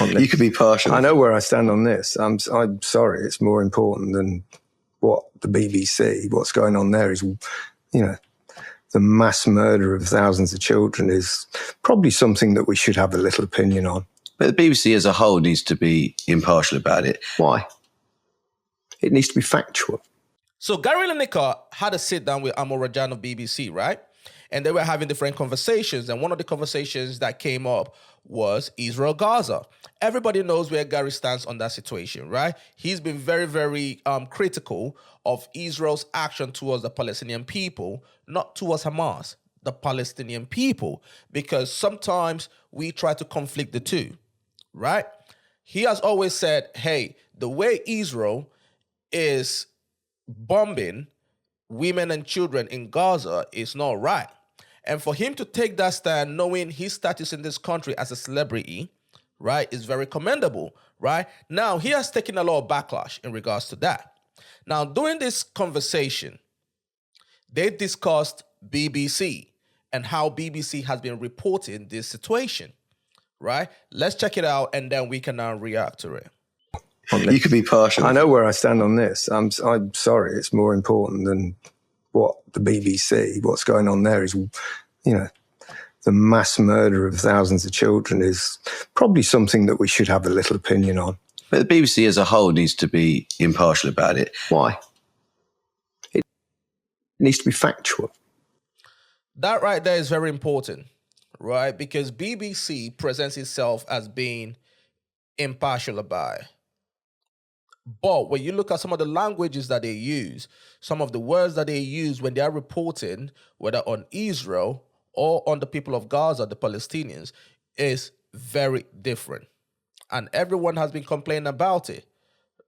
You could be partial. I know where I stand on this. I'm sorry, it's more important than what the BBC, what's going on there is, the mass murder of thousands of children is probably something that we should have a little opinion on. But the BBC as a whole needs to be impartial about it. Why? It needs to be factual. So Gary Lineker had a sit down with Amor Rajan of BBC, right? And they were having different conversations. And one of the conversations that came up was Israel-Gaza. Everybody knows where Gary stands on that situation, right? He's been very, very critical of Israel's action towards the Palestinian people, not towards Hamas, the Palestinian people, because sometimes we try to conflict the two, right? He has always said, hey, the way Israel is bombing women and children in Gaza is not right. And for him to take that stand, knowing his status in this country as a celebrity, right, is very commendable, right? Now, he has taken a lot of backlash in regards to that. Now, during this conversation, they discussed BBC and how BBC has been reporting this situation, right? Let's check it out, and then we can now react to it. You could be partial. I know where I stand on this. I'm sorry, it's more important than what the BBC, what's going on there is, the mass murder of thousands of children is probably something that we should have a little opinion on. But the BBC as a whole needs to be impartial about it. Why? It needs to be factual. That right there is very important, right? Because BBC presents itself as being impartial about it. But when you look at some of the languages that they use, some of the words that they use when they are reporting, whether on Israel or on the people of Gaza, the Palestinians, is very different. And everyone has been complaining about it,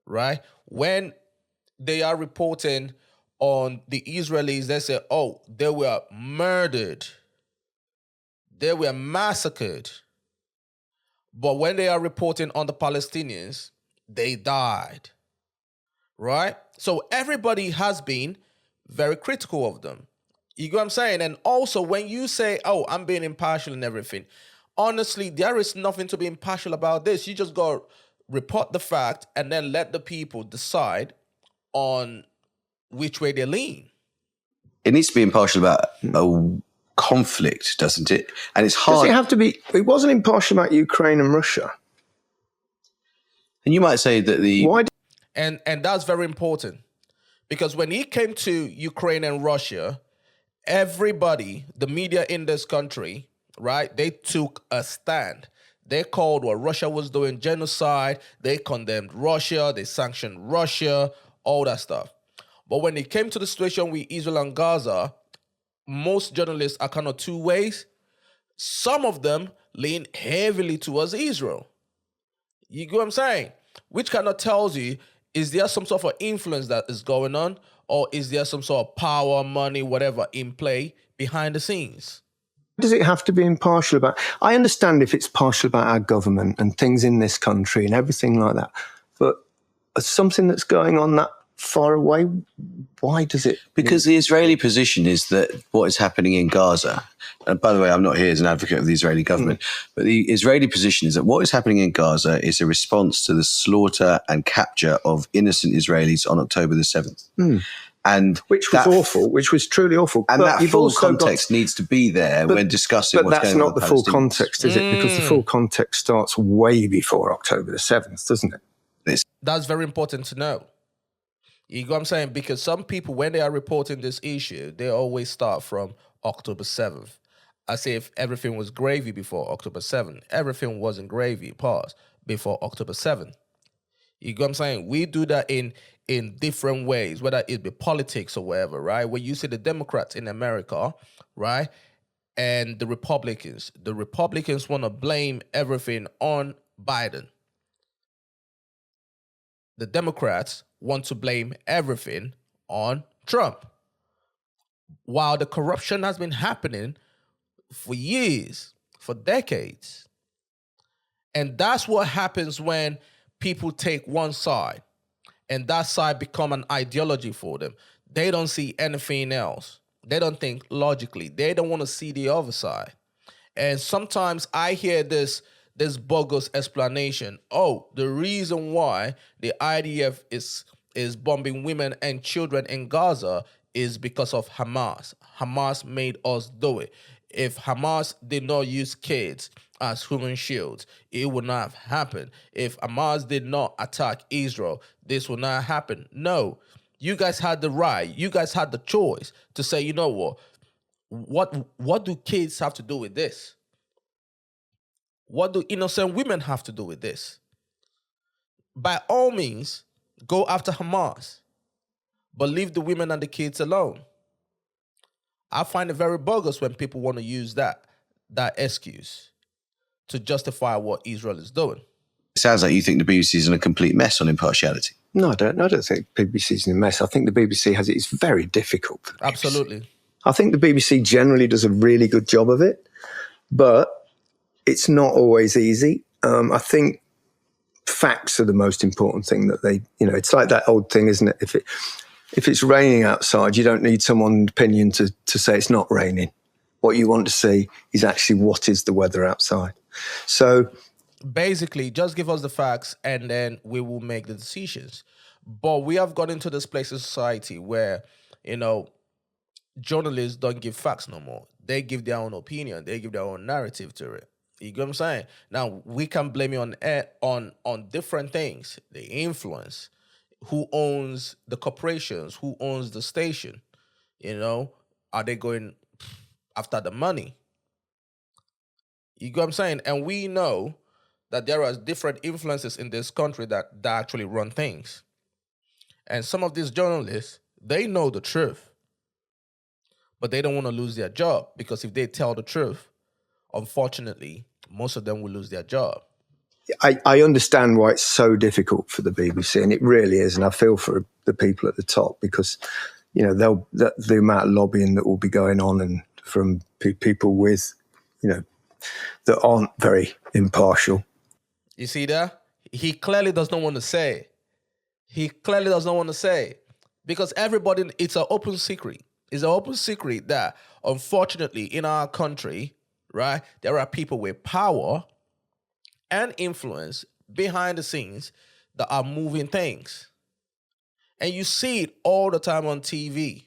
right? When they are reporting on the Israelis, they say, oh, they were murdered. They were massacred. But when they are reporting on the Palestinians, they died, right? So everybody has been very critical of them. You get what I'm saying? And also when you say, oh, I'm being impartial and everything, honestly, there is nothing to be impartial about this. You just go report the fact and then let the people decide on which way they lean. It needs to be impartial about a conflict, doesn't it? And it's hard. Does it have to be? It wasn't impartial about Ukraine and Russia. And you might say that Why? And that's very important, because when he came to Ukraine and Russia, everybody, the media in this country, right, they took a stand. They called what Russia was doing genocide. They condemned Russia. They sanctioned Russia, all that stuff. But when it came to the situation with Israel and Gaza, most journalists are kind of two ways. Some of them lean heavily towards Israel. You get what I'm saying? Which kind of tells you, is there some sort of influence that is going on? Or is there some sort of power, money, whatever in play behind the scenes? Does it have to be impartial about? I understand if it's partial about our government and things in this country and everything like that. But something that's going on that far away, why does it? Because the Israeli position is that what is happening in Gaza, and by the way, I'm not here as an advocate of the Israeli government, but the Israeli position is that what is happening in Gaza is a response to the slaughter and capture of innocent Israelis on October the 7th. And which was awful, which was truly awful. And but that full context needs to be there when discussing what's going on. But that's not the full context, is it? Because the full context starts way before October the 7th, doesn't it? That's very important to know. You know what I'm saying? Because some people, when they are reporting this issue, they always start from October 7th. As if everything was gravy before October 7th. Everything wasn't gravy, before October 7th. You know what I'm saying? We do that in different ways, whether it be politics or whatever, right? When you see the Democrats in America, right, and the Republicans want to blame everything on Biden. The Democrats want to blame everything on Trump. While the corruption has been happening for years, for decades. And that's what happens when people take one side and that side become an ideology for them. They don't see anything else. They don't think logically. They don't want to see the other side. And sometimes I hear this this bogus explanation. Oh, the reason why the IDF is bombing women and children in Gaza is because of Hamas. Hamas made us do it. If Hamas did not use kids as human shields, it would not have happened. If Hamas did not attack Israel, this would not happen. No, you guys had the right. You guys had the choice to say, you know what do kids have to do with this? What do innocent women have to do with this? By all means, go after Hamas, but leave the women and the kids alone. I find it very bogus when people want to use that excuse to justify what Israel is doing. It sounds like you think the BBC is in a complete mess on impartiality. No, I don't think BBC's in a mess. I think the BBC has it. It's very difficult. For the BBC. Absolutely. I think the BBC generally does a really good job of it, but it's not always easy. I think facts are the most important thing that they, it's like that old thing, isn't it? If it's raining outside, you don't need someone's opinion to say it's not raining. What you want to see is actually what is the weather outside. So basically, just give us the facts and then we will make the decisions. But we have got into this place in society where, journalists don't give facts no more. They give their own opinion. They give their own narrative to it. You get what I'm saying? Now, we can blame it on different things. The influence, who owns the corporations, who owns the station, are they going after the money? You get what I'm saying? And we know that there are different influences in this country that actually run things. And some of these journalists, they know the truth, but they don't want to lose their job, because if they tell the truth, unfortunately, most of them will lose their job. I understand why it's so difficult for the BBC, and it really is. And I feel for the people at the top, because, the amount of lobbying that will be going on, and from people with, that aren't very impartial. You see that? He clearly does not want to say. He clearly does not want to say, because everybody, it's an open secret. It's an open secret that, unfortunately, in our country, right, there are people with power and influence behind the scenes that are moving things. And you see it all the time on TV.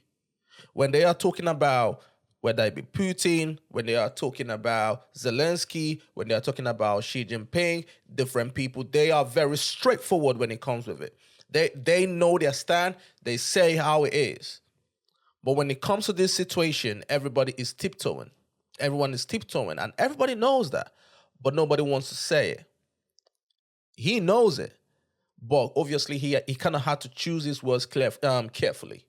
When they are talking about, whether it be Putin, when they are talking about Zelensky, when they are talking about Xi Jinping, different people, they are very straightforward when it comes with it. They know their stand. They say how it is. But when it comes to this situation, everybody is tiptoeing. Everyone is tiptoeing, and everybody knows that, but nobody wants to say it. He knows it, but obviously he kind of had to choose his words carefully.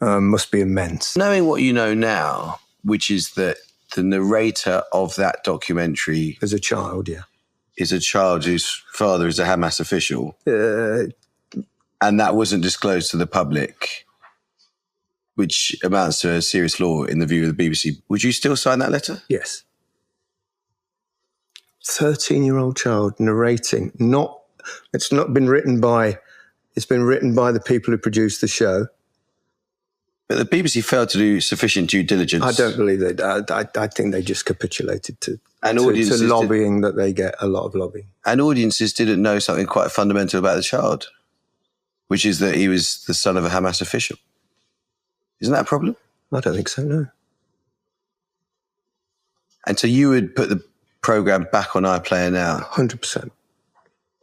Must be immense. Knowing what you know now, which is that the narrator of that documentary As a child, yeah. is a child whose father is a Hamas official, and that wasn't disclosed to the public, which amounts to a serious law in the view of the BBC, would you still sign that letter? Yes. 13-year-old child narrating. It's not been written by, it's been written by the people who produced the show. But the BBC failed to do sufficient due diligence. I don't believe they. I think they just capitulated to audiences lobbying that they get, a lot of lobbying. And audiences didn't know something quite fundamental about the child, which is that he was the son of a Hamas official. Isn't that a problem? I don't think so, no. And so you would put the programme back on iPlayer now? 100%.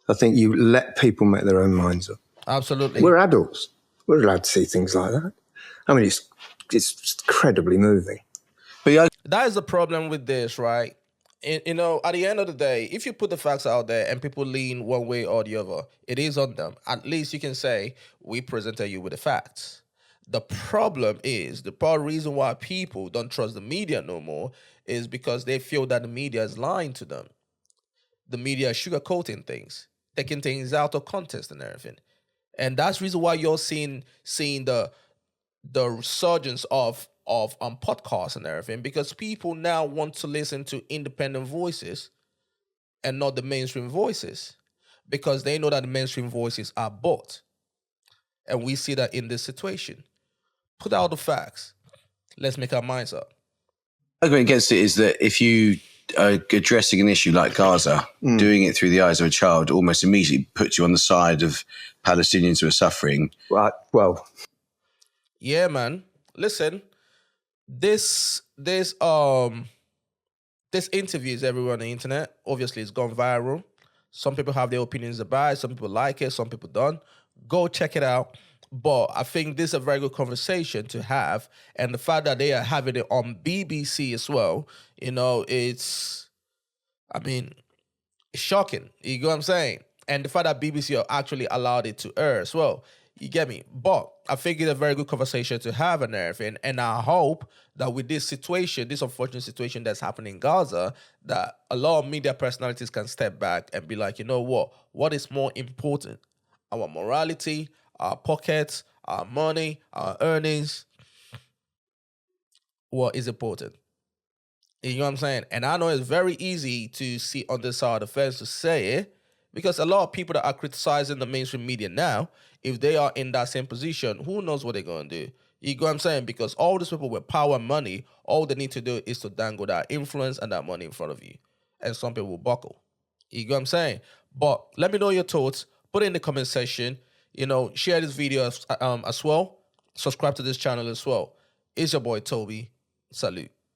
I think you let people make their own minds up. Absolutely. We're adults. We're allowed to see things like that. I mean, it's incredibly moving. But yeah, that is the problem with this, right? At the end of the day, if you put the facts out there and people lean one way or the other, it is on them. At least you can say, we presented you with the facts. The problem is, the part reason why people don't trust the media no more is because they feel that the media is lying to them. The media is sugarcoating things, taking things out of context and everything. And that's the reason why you're seeing the resurgence of podcasts and everything, because people now want to listen to independent voices and not the mainstream voices, because they know that the mainstream voices are bought. And we see that in this situation. Put out the facts. Let's make our minds up. argument against it is that if you addressing an issue like Gaza, doing it through the eyes of a child, almost immediately puts you on the side of Palestinians who are suffering. Well, yeah, man. Listen, this interviews everywhere on the internet. Obviously, it's gone viral. Some people have their opinions about it. Some people like it. Some people don't. Go check it out. But I think this is a very good conversation to have. And the fact that they are having it on BBC as well, it's shocking. You get what I'm saying? And the fact that BBC actually allowed it to air as well. You get me? But I think it's a very good conversation to have and everything. And I hope that with this situation, this unfortunate situation that's happening in Gaza, that a lot of media personalities can step back and be like, you know what? What is more important? Our morality, our pockets, our money, our earnings. What is important? You know what I'm saying? And I know it's very easy to see on this side of the fence to say it, because a lot of people that are criticizing the mainstream media now, if they are in that same position, who knows what they're going to do? You know what I'm saying? Because all these people with power and money, all they need to do is to dangle that influence and that money in front of you. And some people will buckle. You know what I'm saying? But let me know your thoughts. Put it in the comment section. Share this video as well. Subscribe to this channel as well. It's your boy, Toby. Salute.